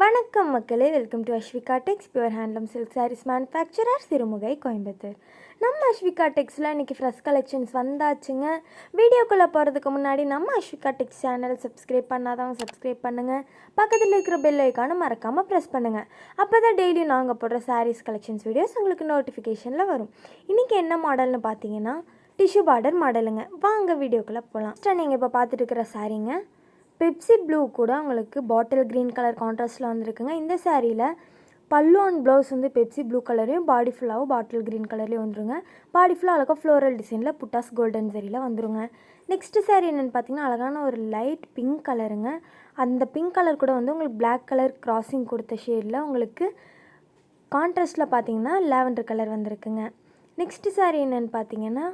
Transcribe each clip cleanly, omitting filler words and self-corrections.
வணக்கம் மக்களே, welcome to Asvika Tex, pure handloom silk sarees manufacturer, Sirumugai, Coimbatore. நம்ம Asvika Texல இன்றைக்கி ஃப்ரெஷ் கலெக்ஷன்ஸ் வந்தாச்சுங்க. வீடியோக்குள்ளே போகிறதுக்கு முன்னாடி நம்ம Asvika Tex சேனல் சப்ஸ்கிரைப் பண்ணாதவங்க சப்ஸ்கிரைப் பண்ணுங்கள். பக்கத்தில் இருக்கிற பெல் ஐக்கானை மறக்காமல் ப்ரெஸ் பண்ணுங்கள். அப்போ தான் டெய்லியும் நாங்கள் போடுற சாரீஸ் கலெக்ஷன்ஸ் வீடியோஸ் உங்களுக்கு நோட்டிஃபிகேஷனில் வரும். இன்றைக்கி என்ன மாடல்னு பார்த்தீங்கன்னா டிஷ்யூ பார்டர் மாடலுங்க. வாங்க வீடியோக்குள்ளே போகலாம். நீங்கள் இப்போ பார்த்துட்டு இருக்கிற சாரீங்க பெப்சி ப்ளூ கூட உங்களுக்கு பாட்டில் க்ரீன் கலர் கான்ட்ராஸ்ட்டில் வந்துருக்குங்க. இந்த சாரியில் பல்லு அண்ட் ப்ளவுஸ் வந்து பெப்சி ப்ளூ கலரையும் பாடி ஃபுல்லாகவும் பாட்டில் க்ரீன் கலர்லேயும் வந்துருங்க. பாடி ஃபுல்லாக அழகாக ஃப்ளோரல் டிசைனில் புட்டாஸ் கோல்டன் சரியில் வந்துருங்க. நெக்ஸ்ட்டு சாரீ என்னென்னு பார்த்தீங்கன்னா அழகான ஒரு லைட் பிங்க் கலருங்க. அந்த பிங்க் கலர் கூட வந்து உங்களுக்கு பிளாக் கலர் கிராசிங் கொடுத்த ஷேடில் உங்களுக்கு கான்ட்ராஸ்ட்டில் பார்த்தீங்கன்னா லாவெண்டர் கலர் வந்திருக்குங்க. நெக்ஸ்ட்டு சாரீ என்னென்னு பார்த்தீங்கன்னா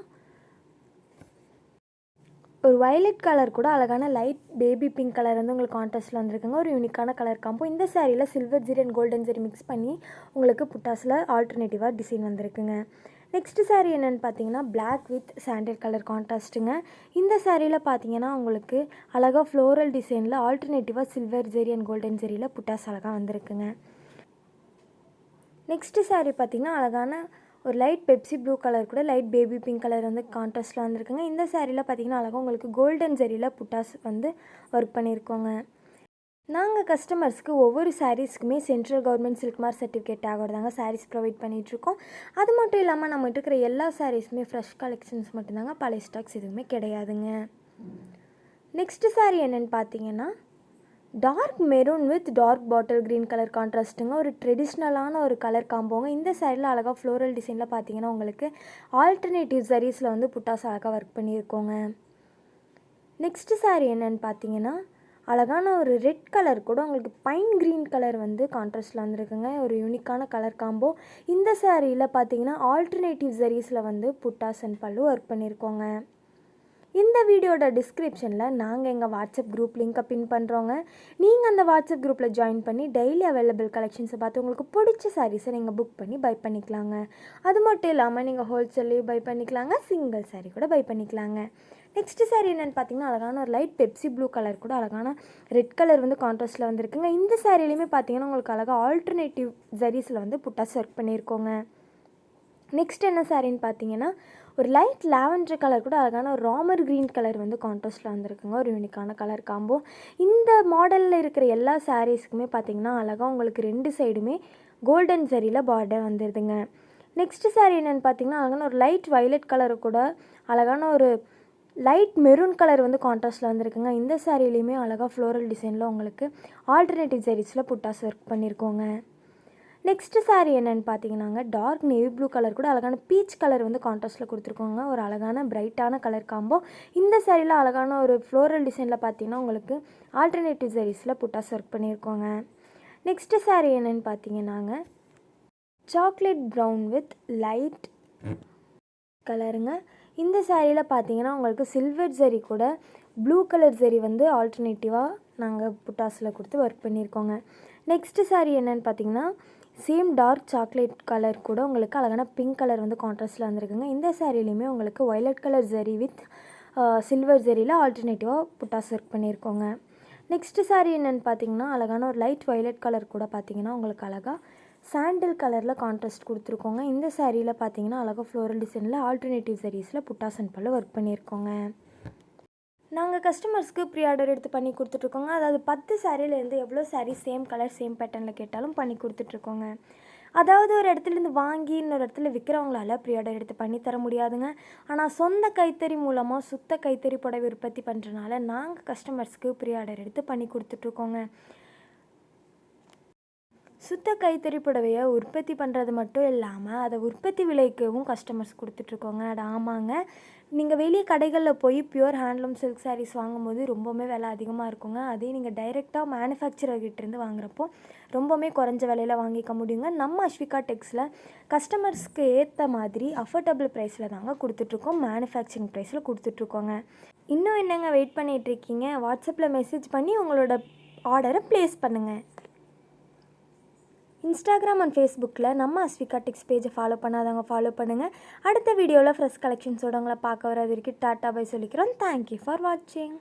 ஒரு வயலட் கலர் கூட அழகான லைட் பேபி பிங்க் கலர் வந்து உங்களுக்கு கான்ட்ராஸ்ட்டில் வந்திருக்குங்க. ஒரு யூனிக்கான கலர் காம்போ. இந்த சாரியில் silver zari and golden zari mix பண்ணி உங்களுக்கு புட்டாஸில் ஆல்டர்னேட்டிவாக டிசைன் வந்திருக்குங்க. நெக்ஸ்ட்டு சாரீ என்னென்னு பார்த்தீங்கன்னா பிளாக் வித் சாண்டல் கலர் கான்ட்ராஸ்ட்டுங்க. இந்த சாரியில் பார்த்தீங்கன்னா உங்களுக்கு அழகாக ஃப்ளோரல் டிசைனில் ஆல்டர்னேட்டிவாக சில்வர் ஜெரி அண்ட் கோல்டன் ஜெரியில் புட்டாஸ் அழகாக வந்திருக்குங்க. நெக்ஸ்ட்டு சாரீ பார்த்தீங்கன்னா அழகான ஒரு லைட் பெப்சி ப்ளூ கலர் கூட லைட் பேபி பிங்க் கலர் வந்து கான்ட்ராஸ்ட்டில் வந்திருக்குங்க. இந்த சாரியில் பார்த்தீங்கன்னா அழகாக உங்களுக்கு கோல்டன் ஜெரியில் புட்டாஸ் வந்து ஒர்க் பண்ணியிருக்கோங்க. நாங்கள் கஸ்டமர்ஸ்க்கு ஒவ்வொரு சாரீஸ்க்குமே central government silk mark certificate ஆகிறதாங்க சாரீஸ் ப்ரொவைட் பண்ணிகிட்ருக்கோம். அது மட்டும் இல்லாமல் நம்மகிட்ட இருக்கிற எல்லா சாரீஸுமே ஃப்ரெஷ் கலெக்ஷன்ஸ் மட்டும்தாங்க, பழைய ஸ்டாக்ஸ் எதுவுமே கிடையாதுங்க. நெக்ஸ்ட்டு சாரீ என்னென்னு பார்த்தீங்கன்னா dark maroon with dark bottle green colour கான்ட்ராஸ்ட்டுங்க. ஒரு ட்ரெடிஷ்னலான ஒரு கலர் காம்போங்க. இந்த சைடில் அழகாக ஃப்ளோரல் டிசைனில் பார்த்தீங்கன்னா உங்களுக்கு ஆல்டர்னேட்டிவ் சரீஸில் வந்து புட்டாஸ் அழகாக ஒர்க் பண்ணியிருக்கோங்க. நெக்ஸ்ட்டு சாரீ என்னென்னு பார்த்தீங்கன்னா அழகான ஒரு ரெட் கலர் கூட உங்களுக்கு பைன் க்ரீன் கலர் வந்து கான்ட்ராஸ்ட்டில் வந்துருக்குங்க. ஒரு யூனிக்கான கலர் காம்போ. இந்த சாரியில் பார்த்தீங்கன்னா ஆல்டர்னேட்டிவ் சரீஸில் வந்து புட்டாஸ் அண்ட் பல்லு ஒர்க் பண்ணியிருக்கோங்க. இந்த வீடியோட டிஸ்கிரிப்ஷனில் நாங்கள் எங்கள் வாட்ஸ்அப் குரூப் லிங்க்கை பின் பண்ணுறோங்க. நீங்கள் அந்த வாட்ஸ்அப் குரூப்பில் ஜாயின் பண்ணி டெய்லி அவைலபிள் கலெக்ஷன்ஸை பார்த்து உங்களுக்கு பிடிச்ச சாரீஸை நீங்கள் புக் பண்ணி பை பண்ணிக்கலாங்க. அது மட்டும் இல்லாமல் நீங்கள் ஹோல்சேல்லையும் பை பண்ணிக்கலாங்க, சிங்கிள் சாரீ கூட பை பண்ணிக்கலாங்க. நெக்ஸ்ட்டு சாரீ என்னென்னு பார்த்தீங்கன்னா அழகான ஒரு லைட் பெப்சி ப்ளூ கலர் கூட அழகான ரெட் கலர் வந்து கான்ட்ராஸ்ட்டில் வந்துருக்குங்க. இந்த சாரிலையுமே பார்த்தீங்கன்னா உங்களுக்கு அழகாக ஆல்டர்னேட்டிவ் ஜரீஸில் வந்து புட்டாஸ் ஒர்க் பண்ணியிருக்கோங்க. நெக்ஸ்ட் என்ன சாரின்னு பார்த்தீங்கன்னா ஒரு லைட் லாவெண்டர் கலர் கூட அழகான ஒரு ராமர் க்ரீன் கலர் வந்து கான்ட்ராஸ்ட்டில் வந்துருக்குங்க. ஒரு யூனிக்கான கலர் காம்போ. இந்த மாடலில் இருக்கிற எல்லா சாரீஸுக்குமே பார்த்திங்கன்னா அழகாக உங்களுக்கு ரெண்டு சைடுமே கோல்டன் சரியில் பார்டர் வந்துடுதுங்க. நெக்ஸ்ட்டு சாரீ என்னென்னு பார்த்தீங்கன்னா அழகான ஒரு லைட் வயலட் கலர் கூட அழகான ஒரு லைட் மெரூன் கலர் வந்து கான்ட்ராஸ்ட்டில் வந்துருக்குங்க. இந்த சாரிலையுமே அழகாக ஃப்ளோரல் டிசைனில் உங்களுக்கு ஆல்டர்னேட்டிவ் சாரீஸில் புட்டாஸ் ஒர்க் பண்ணியிருக்கோங்க. நெக்ஸ்ட்டு சாரீ என்னென்னு பார்த்தீங்கன்னாங்க டார்க் நேவி ப்ளூ கலர் கூட அழகான பீச் கலர் வந்து கான்ட்ராஸ்ட்டில் கொடுத்துருக்கோங்க. ஒரு அழகான பிரைட்டான கலர் காம்போ. இந்த சாரியில் அழகான ஒரு ஃப்ளோரல் டிசைனில் பார்த்தீங்கன்னா உங்களுக்கு ஆல்டர்னேட்டிவ் சாரீஸில் புட்டாஸ் ஒர்க் பண்ணியிருக்கோங்க. நெக்ஸ்ட்டு சாரீ என்னென்னு பார்த்தீங்கன்னாங்க சாக்லேட் ப்ரௌன் வித் லைட் கலருங்க. இந்த சாரியில் பார்த்தீங்கன்னா உங்களுக்கு சில்வர் ஜரி கூட ப்ளூ கலர் ஜரி வந்து ஆல்டர்னேட்டிவாக நாங்கள் புட்டாஸில் கொடுத்து ஒர்க் பண்ணியிருக்கோங்க. நெக்ஸ்ட்டு சாரீ என்னென்னு பார்த்தீங்கன்னா சேம் டார்க் சாக்லேட் கலர் கூட உங்களுக்கு அழகான பிங்க் கலர் வந்து கான்ட்ராஸ்ட்டில் வந்துருக்குங்க. இந்த சாரிலையுமே உங்களுக்கு violet colour zari with silver ஜரியில் ஆல்டர்னேட்டிவாக புட்டாஸ் ஒர்க் பண்ணியிருக்கோங்க. நெக்ஸ்ட்டு சாரீ என்னென்னு பார்த்தீங்கன்னா அழகான ஒரு லைட் வயலட் கலர் கூட பார்த்தீங்கன்னா உங்களுக்கு அழகாக சாண்டில் கலரில் கான்ட்ராஸ்ட் கொடுத்துருக்கோங்க. இந்த சாரியில் பார்த்தீங்கன்னா அழகாக ஃப்ளோரல் டிசைனில் ஆல்டர்னேட்டிவ் சாரீஸில் புட்டாஸ் அண்ட் பல்லு ஒர்க் பண்ணியிருக்கோங்க. நாங்கள் கஸ்டமர்ஸ்க்கு ப்ரீ ஆர்டர் எடுத்து பண்ணி கொடுத்துட்ருக்கோங்க. அதாவது 10 சாரியிலேருந்து எவ்வளோ சாரீ சேம் கலர் சேம் பேட்டர்னில் கேட்டாலும் பண்ணி கொடுத்துட்ருக்கோங்க. அதாவது ஒரு இடத்துலேருந்து வாங்கி இன்னொரு இடத்துல விற்கிறவங்களால ப்ரீ ஆர்டர் எடுத்து பண்ணி தர முடியாதுங்க. ஆனால் சொந்த கைத்தறி மூலமாக சுத்த கைத்தறி புடவை உற்பத்தி பண்ணுறதுனால நாங்கள் கஸ்டமர்ஸ்க்கு ப்ரீ ஆர்டர் எடுத்து பண்ணி கொடுத்துட்ருக்கோங்க. சுத்த கைத்தறி புடவையை உற்பத்தி பண்ணுறது மட்டும் இல்லாமல் அதை உற்பத்தி விலைக்கவும் கஸ்டமர்ஸ் கொடுத்துட்ருக்கோங்க. அது ஆமாங்க, நீங்கள் வெளியே கடைகளில் போய் பியூர் ஹேண்ட்லூம் சில்க் சாரீஸ் வாங்கும்போது ரொம்பவுமே விலை அதிகமாக இருக்குங்க. அதே நீங்கள் டைரெக்டாக மேனுஃபேக்சரர்கிட்டேருந்து வாங்குறப்போ ரொம்பவுமே குறைஞ்ச விலையில் வாங்கிக்க முடியுங்க. நம்ம அஸ்விகா டெக்ஸில் கஸ்டமர்ஸ்க்கு ஏற்ற மாதிரி அஃபோர்டபுள் ப்ரைஸில் தாங்க கொடுத்துட்ருக்கோம், மேனுஃபேக்சரிங் ப்ரைஸில் கொடுத்துட்ருக்கோங்க. இன்னும் என்னங்க வெயிட் பண்ணிகிட்ருக்கீங்க? வாட்ஸ்அப்பில் மெசேஜ் பண்ணி உங்களோட ஆர்டரை ப்ளேஸ் பண்ணுங்கள். இன்ஸ்டாகிராம் அண்ட் ஃபேஸ்புக்கில் நம்ம அஸ்விகா டெக்ஸ் பேஜை ஃபாலோ பண்ணாதவங்க ஃபாலோ பண்ணுங்கள். அடுத்த வீடியோவில் ஃப்ரெஷ் கலெக்ஷன்ஸோட உங்களை பார்க்க வர வரைக்கும் டாட்டா பை சொல்லிக்கிறோம். தேங்க்யூ ஃபார் வாட்சிங்.